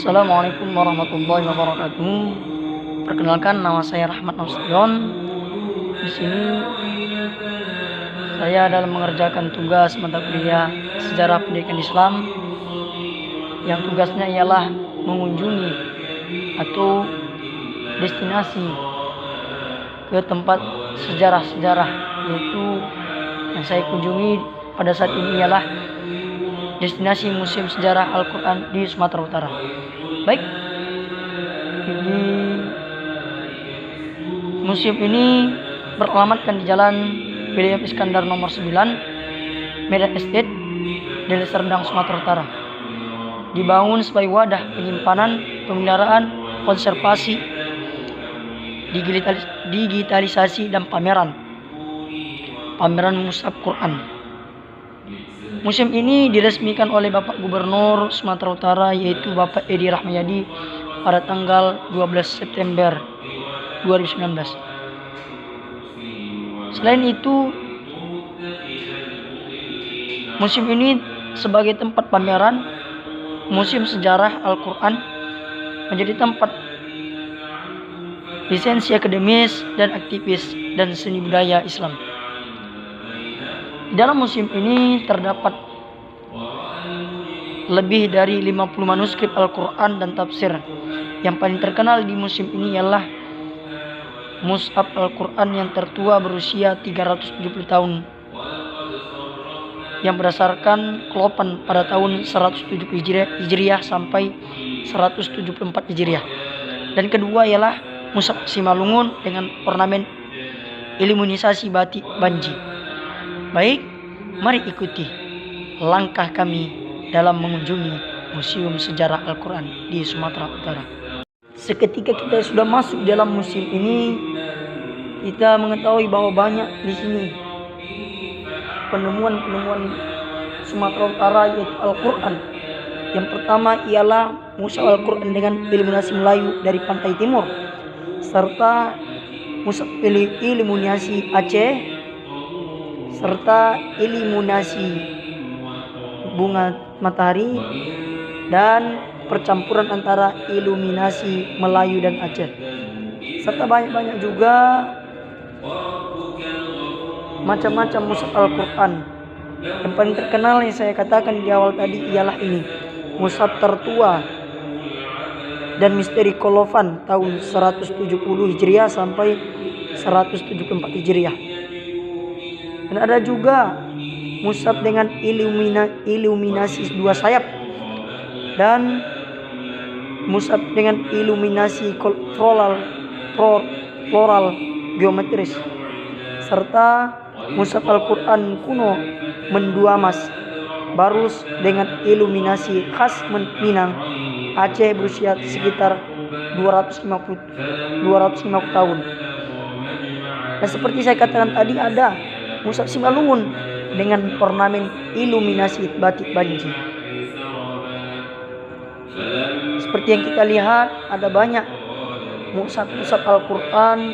Assalamualaikum warahmatullahi wabarakatuh. Perkenalkan, nama saya Rahmat Nasution. Di sini saya dalam mengerjakan tugas mata kuliah Sejarah Pendidikan Islam yang tugasnya ialah mengunjungi atau destinasi ke tempat sejarah-sejarah, yaitu yang saya kunjungi pada saat ini ialah destinasi Museum Sejarah Al-Quran di Sumatera Utara. Baik, di museum ini beralamatkan di Jalan William Iskandar nomor 9, Medan Estate, Deli Serdang, Sumatera Utara. Dibangun sebagai wadah penyimpanan, pemeliharaan, konservasi, digitalisasi, dan pameran mushaf Quran. Museum ini diresmikan oleh Bapak Gubernur Sumatera Utara, yaitu Bapak Edi Rahmayadi, pada tanggal 12 September 2019. Selain itu, museum ini sebagai tempat pameran Museum Sejarah Al-Quran menjadi tempat lisensi akademis dan aktivis dan seni budaya Islam. Di dalam museum ini terdapat lebih dari 50 manuskrip Al-Quran dan tafsir. Yang paling terkenal di museum ini ialah mushaf Al-Quran yang tertua berusia 370 tahun, yang berdasarkan kelopan pada tahun 107 Hijriah sampai 174 Hijriah. Dan kedua ialah mushaf Simalungun dengan ornamen iluminisasi batik Banji. Baik, mari ikuti langkah kami dalam mengunjungi Museum Sejarah Al-Quran di Sumatera Utara. Seketika kita sudah masuk dalam museum ini, kita mengetahui bahwa banyak di sini penemuan Sumatera Utara, yaitu Al-Quran. Yang pertama ialah mushaf Al-Quran dengan iluminasi Melayu dari pantai timur, serta mushaf iluminasi Aceh, serta iluminasi bunga matahari, dan percampuran antara iluminasi Melayu dan Aceh. Serta banyak juga macam-macam mushaf Al-Quran. Yang paling terkenal yang saya katakan di awal tadi ialah ini, mushaf tertua dan misteri Kolofan tahun 170 Hijriah sampai 174 Hijriah. Dan ada juga mushaf dengan iluminasi dua sayap dan mushaf dengan iluminasi floral geometris, serta mushaf Al-Quran kuno mendua mas barus dengan iluminasi khas Minang Aceh berusia sekitar 250 tahun. Dan seperti saya katakan tadi, ada mushaf Simalungun dengan ornamen iluminasi batik Banji. Seperti yang kita lihat, ada banyak mushaf Al-Quran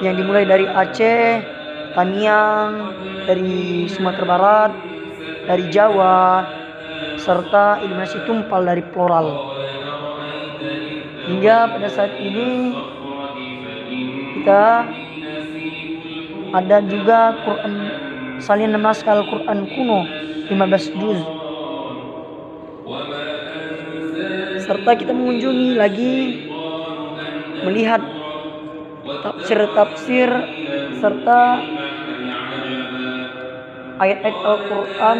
yang dimulai dari Aceh, Tamiang, dari Sumatera Barat, dari Jawa, serta iluminasi tumpal dari floral. Hingga pada saat ini kita ada juga Quran salinan naskah Al-Quran kuno 15 juz. Serta kita mengunjungi lagi, melihat tafsir-tafsir serta ayat-ayat Al-Quran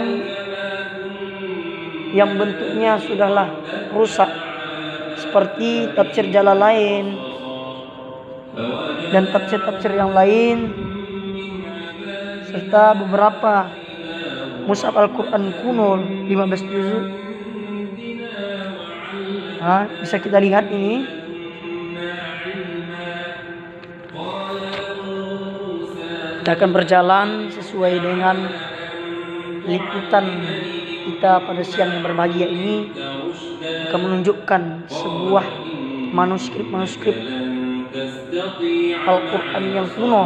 yang bentuknya sudahlah rusak, seperti tafsir Jalalain dan tafsir-tafsir yang lain, serta beberapa mushaf Al-Quran kuno 15 juz. Bisa kita lihat ini. Kita akan berjalan sesuai dengan liputan kita pada siang yang berbahagia ini, akan menunjukkan sebuah manuskrip Al-Quran yang kuno,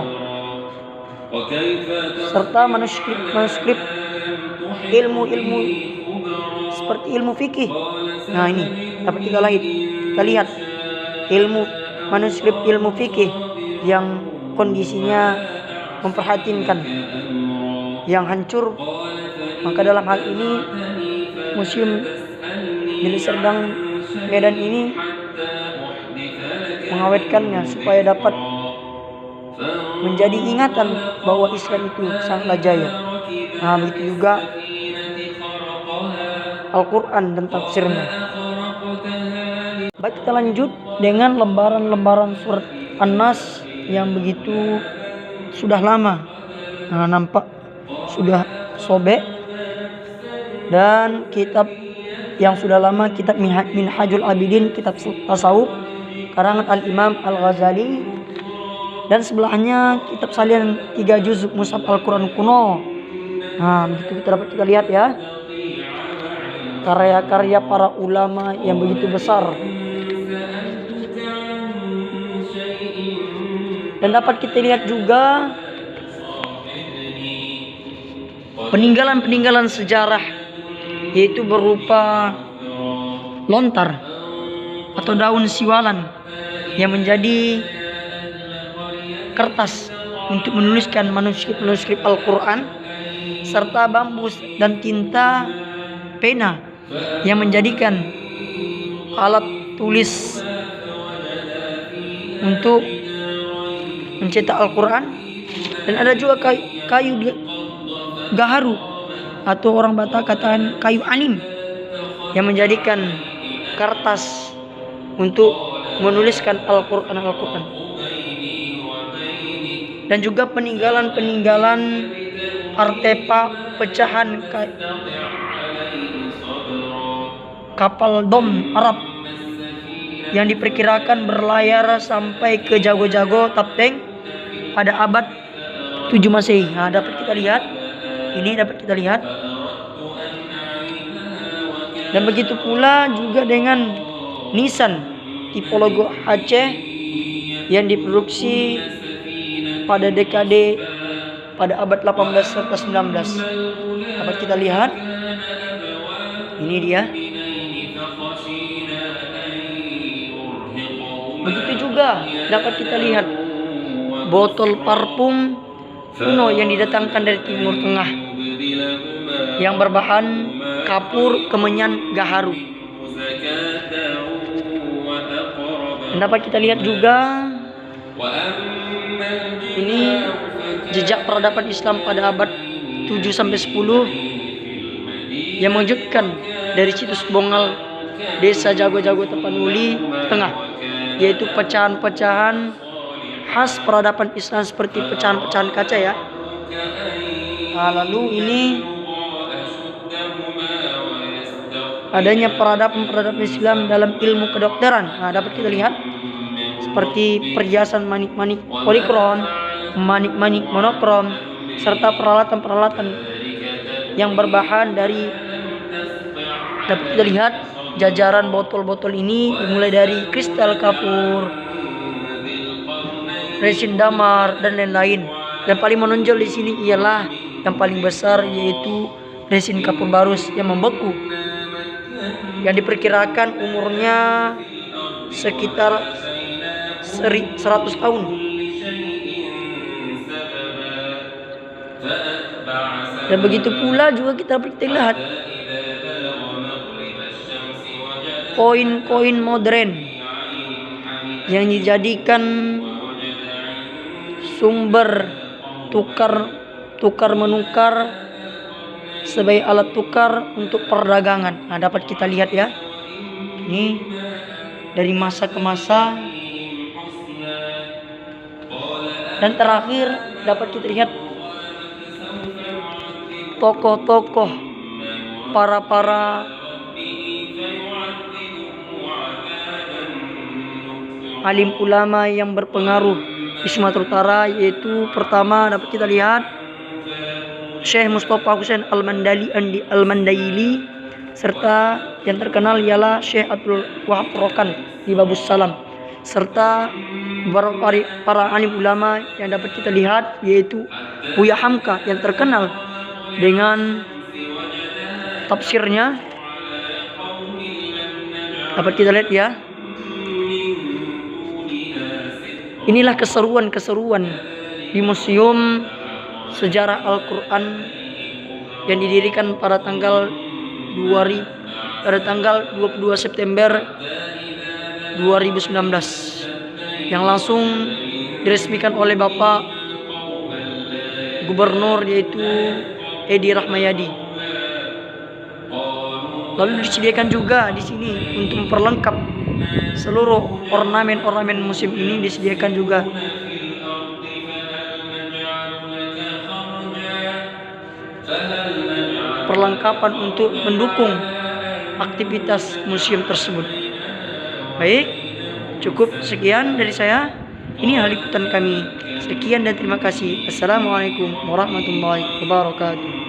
serta manuskrip ilmu seperti ilmu fikih. Nah, ini dapat kita lihat ilmu manuskrip ilmu fikih yang kondisinya memprihatinkan, yang hancur. Maka dalam hal ini Museum Deli Serdang Medan ini mengawetkannya supaya dapat menjadi ingatan bahwa Islam itu sangatlah jaya. Nah, begitu juga Al-Quran dan tafsirnya. Baik, kita lanjut dengan lembaran-lembaran surat An-Nas yang begitu sudah lama. Nah, nampak sudah sobek. Dan kitab yang sudah lama, kitab Minhajul Abidin, kitab tasawuf karangan Al-Imam Al-Ghazali. Dan sebelahnya kitab salinan 3 juz Mushaf Al-Quran kuno. Nah, begitu dapat kita lihat ya, karya-karya para ulama yang begitu besar. Dan dapat kita lihat juga peninggalan-peninggalan sejarah, yaitu berupa lontar atau daun siwalan yang menjadi kertas untuk menuliskan manuskrip Al-Quran, serta bambu dan tinta pena yang menjadikan alat tulis untuk mencetak Al-Quran. Dan ada juga kayu gaharu atau orang Batak katakan kayu anim yang menjadikan kertas untuk menuliskan Al-Quran. Dan juga peninggalan artefak pecahan kapal dom Arab yang diperkirakan berlayar sampai ke Jago-Jago Tapteng pada abad 7 Masehi. Nah, dapat kita lihat. Dan begitu pula juga dengan nisan tipologi Aceh yang diproduksi pada dekade pada abad 18 serta 19. Dapat kita lihat. Ini dia. Begitu juga dapat kita lihat botol parfum kuno yang didatangkan dari Timur Tengah yang berbahan kapur kemenyan gaharu. Dan dapat kita lihat juga ini jejak peradaban Islam pada abad 7 sampai 10 yang mengejutkan dari situs Bongal Desa Jago-Jago Tapanuli Tengah, yaitu pecahan-pecahan khas peradaban Islam seperti pecahan-pecahan kaca ya. Nah, lalu ini adanya peradaban Islam dalam ilmu kedokteran. Nah, dapat kita lihat seperti perhiasan manik-manik polikrom, manik-manik monokrom, serta peralatan-peralatan yang berbahan dari, dapat kita lihat jajaran botol-botol ini dimulai dari kristal kapur, resin damar, dan lain-lain. Dan paling menonjol di sini ialah yang paling besar, yaitu resin kapur barus yang membeku, yang diperkirakan umurnya sekitar 100 tahun. Dan begitu pula juga kita dapat lihat koin-koin modern yang dijadikan sumber tukar menukar sebagai alat tukar untuk perdagangan. Nah, dapat kita lihat ya, ini dari masa ke masa. Dan terakhir dapat kita lihat tokoh-tokoh para alim ulama yang berpengaruh di Sumatera Utara, yaitu pertama dapat kita lihat Syekh Mustafa Husain Al-Mandaili, serta yang terkenal ialah Syekh Abdul Wahab Rokan di Babus Salam, serta beberapa para alim ulama yang dapat kita lihat, yaitu Buya Hamka yang terkenal dengan tafsirnya, Dapat kita lihat ya. Inilah keseruan-keseruan di Museum Sejarah Al-Quran yang didirikan pada tanggal 22 September 2019 yang langsung diresmikan oleh Bapak Gubernur, yaitu Edi Rahmayadi. Lalu disediakan juga di sini untuk memperlengkap seluruh ornamen-ornamen museum ini, disediakan juga perlengkapan untuk mendukung aktivitas museum tersebut. Baik, cukup sekian dari saya. Ini hal liputan kami. Sekian dan terima kasih. Assalamualaikum warahmatullahi wabarakatuh.